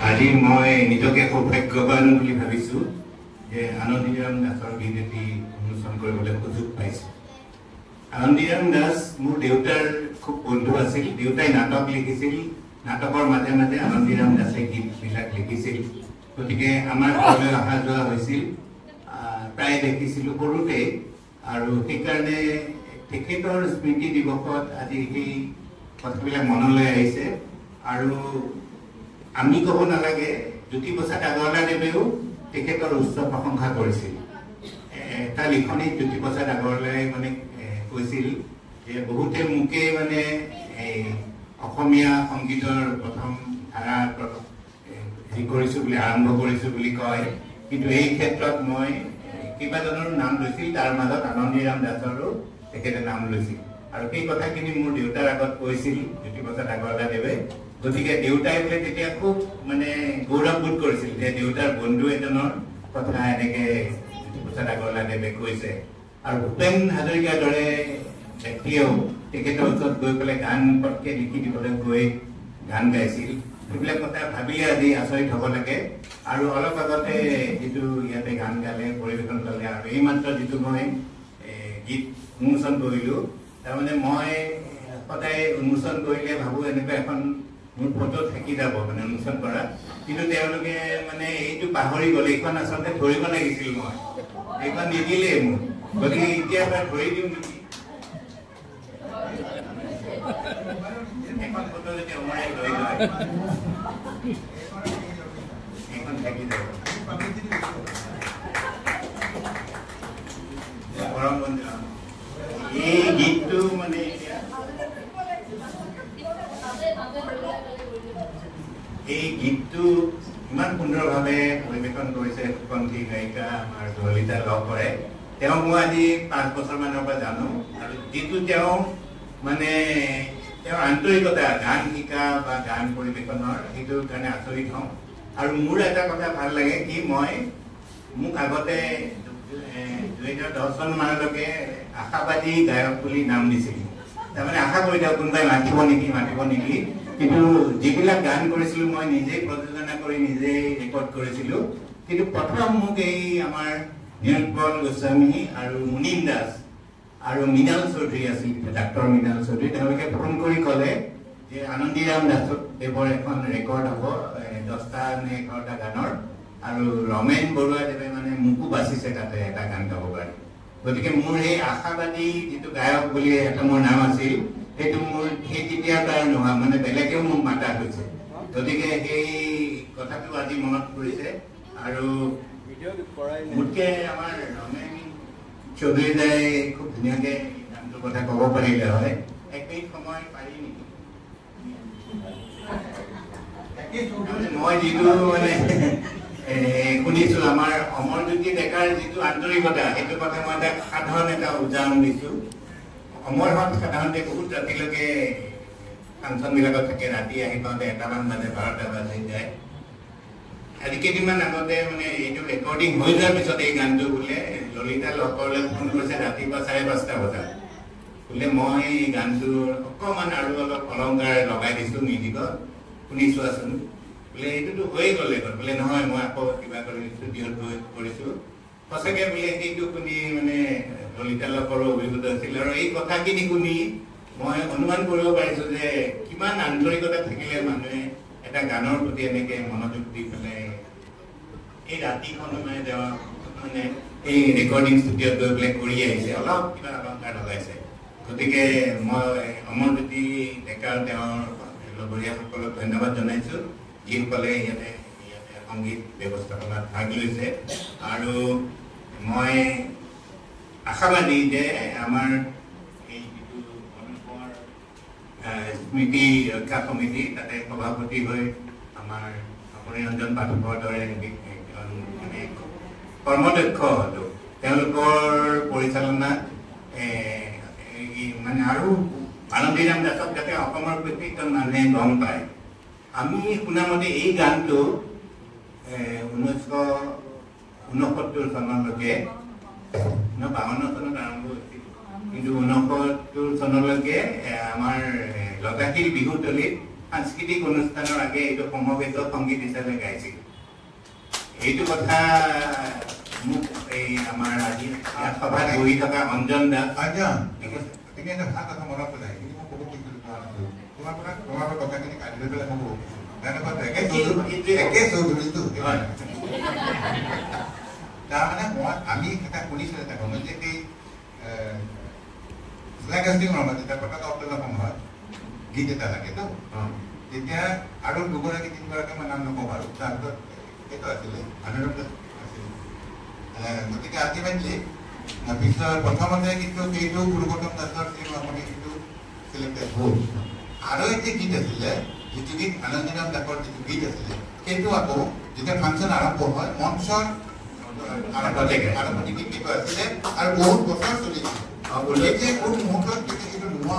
আজি মই নিজকে সৌভাগ্যৱান বুলি ভাবিছোঁ যে আনন্দীৰাম দাসৰ গীত এটি অনুষ্ঠান কৰিবলৈ সুযোগ পাইছোঁ। আনন্দীৰাম দাস মোৰ দেউতাৰ খুব বন্ধু আছিল। দেউতাই নাটক লিখিছিল, নাটকৰ মাজে মাজে আনন্দীৰাম দাসে গীতবিলাক লিখিছিল। গতিকে আমাৰ ঘৰলৈ অহা যোৱা হৈছিল, প্ৰায় দেখিছিলোঁ সৰুতে। আৰু সেইকাৰণে তেখেতৰ স্মৃতি দিৱসত আজি সেই কথাবিলাক মনলৈ আহিছে। আৰু আমি ক'ব নালাগে, জ্যোতিপ্ৰসাদ আগৰৱালাদেৱেও তেখেতৰ উচ্চ প্ৰশংসা কৰিছিল। এটা লিখনিত জ্যোতিপ্ৰসাদ আগৰৱালাই মানে কৈছিল যে বহুতে মোকে মানে অসমীয়া সংগীতৰ প্ৰথম ধাৰা হেৰি কৰিছোঁ বুলি, আৰম্ভ কৰিছোঁ বুলি কয়, কিন্তু এই ক্ষেত্ৰত মই কেইবাজনৰ নাম লৈছিল, তাৰ মাজত আনন্দীৰাম দাসৰো তেখেতে নাম লৈছিল। আৰু সেই কথাখিনি মোৰ দেউতাৰ আগত কৈছিল জ্যোতিপ্ৰসাদ আগৰৱালাদেৱে। গতিকে দেউতাই বোলে তেতিয়া খুব মানে গৌৰৱবোধ কৰিছিল যে দেউতাৰ বন্ধু এজনৰ কথা এনেকে জ্যোতিপ্ৰসাদ আগৰৱালাদেৱে কৈছে। আৰু ভূপেন হাজৰিকাৰ দৰে ব্যক্তিয়েও তেখেতৰ ওচৰত গৈ পেলাই গান পটকে লিখি দিবলৈ গৈ গান গাইছিল। সেইবিলাক কথা ভাবিলে আজি আচৰিত হ'ব লাগে। আৰু অলপ আগতে যিটো ইয়াতে গান গালে, পৰিৱেশন কৰিলে, আৰু এইমাত্ৰ যিটো মই গীত উন্মোচন কৰিলোঁ, তাৰমানে মই সদায় উন্মোচন কৰিলে ভাবোঁ এনেকুৱা এখন মোৰ ফটো থাকি যাব মানে উন্মোচন কৰা, কিন্তু তেওঁলোকে মানে এইটো পাহৰি গ'ল। এইখন আচলতে ধৰিব লাগিছিল, মই এইখন নিদিলেই মোক। গতিকে এতিয়া এবাৰ ধৰি দিওঁ নেকি? এখন ফটো যদি অমৰাই লৈ লয়, এইখন থাকি যাব। পৰম বন্ধু, এই গীতটো মানে এই গীতটো ইমান সুন্দৰভাৱে পৰিৱেশন কৰিছে সুকণ্ঠী গায়িকা আমাৰ ললিতা লহকৰে। তেওঁ মই আজি 5 বছৰমানৰ পৰা জানো, আৰু যিটো তেওঁ মানে তেওঁৰ আন্তৰিকতা গান শিকা বা গান পৰিৱেশনৰ, সেইটোৰ কাৰণে আচৰিত হওঁ। আৰু মোৰ এটা কথা ভাল লাগে কি, মোক আগতে 2010 চনমানলৈকে আশাবাদী গায়ক বুলি নাম দিছিল। তাৰমানে আশা কৰি থাকোঁ কোনোবাই মাতিব নেকি। কিন্তু যিবিলাক গান কৰিছিলোঁ মই নিজেই প্ৰযোজনা কৰি নিজেই ৰেকৰ্ড কৰিছিলোঁ। কিন্তু প্ৰথম মোক এই আমাৰ নীলোৎপল গোস্বামী আৰু মুনীন দাস আৰু মৃণাল চৌধুৰী আছিল, ডাক্তৰ মৃণাল চৌধুৰী, তেওঁলোকে ফোন কৰি ক'লে যে আনন্দীৰাম দাসদেৱৰ এখন ৰেকৰ্ড হ'ব 10টা নে 11টা গানৰ, আৰু ৰমেন বৰুৱাদেৱে মানে মোকো বাচিছে তাতে এটা গান গাব পাৰি। গতিকে মোৰ সেই আশাবাদী যিটো গায়ক বুলি এটা মোৰ নাম আছিল, সেইটো মোৰ সেই তেতিয়াৰ পৰা নোহোৱা, মানে বেলেগেও মোক মাতা হৈছে। গতিকে সেই কথাটো আজি মনত পৰিছে। আৰু মোতকৈ আমাৰ ৰমেন চৌধুৰী দাই খুব ধুনীয়াকৈ গানটোৰ কথা ক'ব পাৰিলে হয়। এক মিনিট সময় পাৰি নেকি? মই যিটো মানে শুনিছোঁ, আমাৰ অমৰজ্যোতি ডেকাৰ যিটো আন্তৰিকতা, সেইটো কথা মই তাক সাধাৰণ এটা উদাহৰণ দিছোঁ। অমৰহঁত সাধাৰণতে বহুত ৰাতিলৈকে ফাংচনবিলাকত থাকে, ৰাতি আহি পাওঁতে 1টামান বাজে, 12টা বাজি যায়। আজি কেইদিনমান আগতে মানে এইটো ৰেকৰ্ডিং হৈ যোৱাৰ পিছত এই গানটো বোলে ললিতা লহকৰলৈ ফোন কৰিছে ৰাতিপুৱা 5:30 বজাত। বোলে মই এই গানটোৰ অকণমান আৰু অলপ অলংকাৰ লগাই দিছোঁ মিউজিকত, শুনি চোৱাচোন। বোলে এইটোতো হৈয়ে গ'লে বোলে নহয়, মই আকৌ কিবা কৰি ষ্টুডিঅ'ত গৈ কৰিছোঁ। সঁচাকৈ বোলে সেইটো শুনি মানে ললিতা লহকৰো অভিভূত হৈছিল। আৰু এই কথাখিনি শুনি মই অনুমান কৰিব পাৰিছোঁ যে কিমান আন্তৰিকতা থাকিলে মানুহে এটা গানৰ প্ৰতি এনেকৈ মনোযোগ দি পেলাই এই ৰাতিখন মানে তেওঁ মানে এই ৰেকৰ্ডিং ষ্টুডিঅ'ত গৈ পেলাই কৰি আহিছে, অলপ কিবা অলংকাৰ লগাইছে। গতিকে মই অমৰজ্যোতি ডেকাৰ তেওঁৰ লগৰীয়াসকলক ধন্যবাদ জনাইছোঁ, যিসকলে ইয়াতে সংগীত ব্যৱস্থাপনাত ভাগ লৈছে। আৰু মই আশাবাদী যে আমাৰ এই যিটো অনুপমৰ স্মৃতি ৰক্ষা সমিতি, তাতে সভাপতি হৈ আমাৰ অপনিৰঞ্জন পাঠকৰ দৰে মানে কৰ্মদক্ষ লোক, তেওঁলোকৰ পৰিচালনাত মানে আৰু আনন্দীৰাম দাসক যাতে অসমৰ প্ৰত্যেকজন মানুহে গম পায়। আমি শুনামতে এই গানটো 1969 চনলৈকে, 52 চনত আৰম্ভ হৈছিল, কিন্তু 69 চনলৈকে আমাৰ লতাশিল বিহুতলীত সাংস্কৃতিক অনুষ্ঠানৰ আগে এইটো সমবেত সংগীত হিচাপে গাইছিল। এইটো কথা মোক এই আমাৰ আজি সভাত বহি থকা অঞ্জন দাস তুমি এটা ভাল কথা মনত পেলাই কিন্তু মই ক'ব খুজিছিলোঁ তোমাৰ কথাখিনি কাটি লৈ পেলাই মই একে চৌধুৰীটো তাৰমানে আমি এটা শুনিছিলোঁ এটা গমত যে সেই ফ্লেগাষ্টিং সময়ত যেতিয়া পতাকা উত্তোলনৰ সময়ত গীত এটা লাগেতো তেতিয়া আৰু দুগৰাকী তিনিগৰাকী মই নাম নকওঁ বাৰু তাৰপিছত সেইটো আছিলে আনন্দ আছিলে গতিকে আল্টিমেটলি পিছত প্ৰথমতে কিন্তু সেইটো গুৰুগৌতম দাসৰ আপুনি সেইটো চিলেক্টেড হ'ল আৰু এটি গীত আছিলে যিটো গীত আনন্দৰাম দাসৰ যিটো গীত আছিলে সেইটো আকৌ যেতিয়া ফাংচন আৰম্ভ হয় মঞ্চৰ আৰম্ভণি গীতটো আছিলে আৰু বহুত বছৰ চলিছিলে কোন মুহূৰ্তত সেইটো নোহোৱা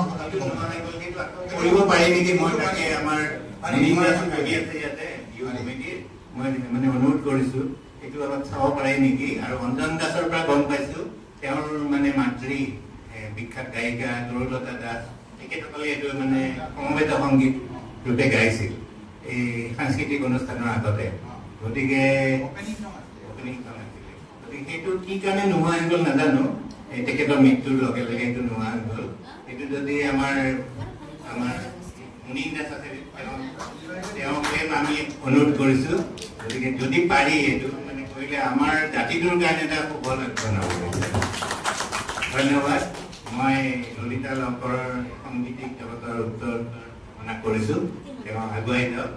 কৰিব পাৰি নেকি মই তাকে আমাৰ ইয়াতে মই মানে অনুৰোধ কৰিছোঁ এইটো অলপ চাব পাৰে নেকি আৰু অঞ্জন দাসৰ পৰা গম পাইছোঁ তেওঁৰ মানে মাতৃ বিখ্যাত গায়িকা তৰুলতা দাস তেখেতসকলে এইটো মানে সমবেত সংগীত ৰূপে গাইছিল এই সাংস্কৃতিক অনুষ্ঠানৰ আগতে গতিকে সেইটো কি কাৰণে নোহোৱা হৈ গ'ল নাজানো তেখেতৰ মৃত্যুৰ লগে লগে এইটো নোহোৱা হৈ গ'ল এইটো যদি আমাৰ মুনীন দাস আছে তেওঁকে আমি অনুৰোধ কৰিছোঁ গতিকে যদি পাৰি এইটো মানে কৰিলে আমাৰ জাতিটোৰ কাৰণে এটা শুভ লক্ষণ হ'ব। ধন্যবাদ। মই ললিতা লহকৰ সংগীতিক জগতৰ উত্তৰ কামনা কৰিছোঁ তেওঁ আগুৱাই যাওক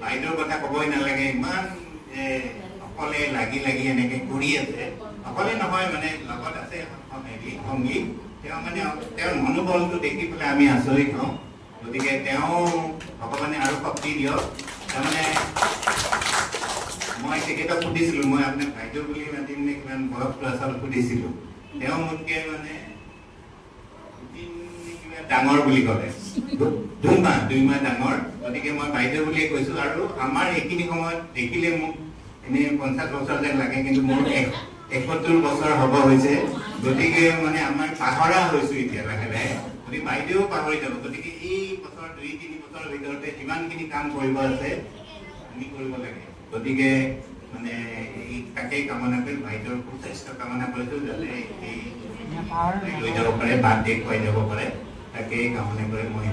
বাইদেউৰ কথা ক'বই নালাগে ইমান অকলে লাগি এনেকে কৰি আছে অকলে নহয় মানে লগত আছে হেৰি সংগীত তেওঁ মানে তেওঁৰ মনোবলটো দেখি পেলাই আমি আচৰিত হওঁ গতিকে তেওঁ ভগৱানে আৰু শক্তি দিয়ক তাৰমানে মই তেখেতক সুধিছিলোঁ মই আপোনাক বাইদেউ বুলি মাতিম নে কিমান বয়স আচল সুধিছিলোঁ তেওঁ মোতকে মানে ডাঙৰ বুলি ক'লে 2 মাহ ডাঙৰ গতিকে মই বাইদেউ বুলিয়ে কৈছোঁ আৰু আমাৰ এইখিনি সময়ত দেখিলে মোক এনেই 50 বছৰ যেন লাগে কিন্তু মোৰ 71 বছৰ হ'ব হৈছে গতিকে মানে আমাৰ পাহৰা হৈছোঁ এতিয়া লাহে লাহে গতিকে বাইদেউ পাহৰি যাব গতিকে এই বছৰ 2-3 বছৰৰ ভিতৰতে যিমানখিনি কাম কৰিব আছে আমি কৰিব লাগে গতিকে মানে এই তাকেই কামনা কৰি বাইদেউৰ সুস্বাস্থ্য কামনা কৰিছোঁ যাতে এই লৈ যাব পাৰে বাদ দেখুৱাই যাব পাৰে তাকেই কামনা কৰি মই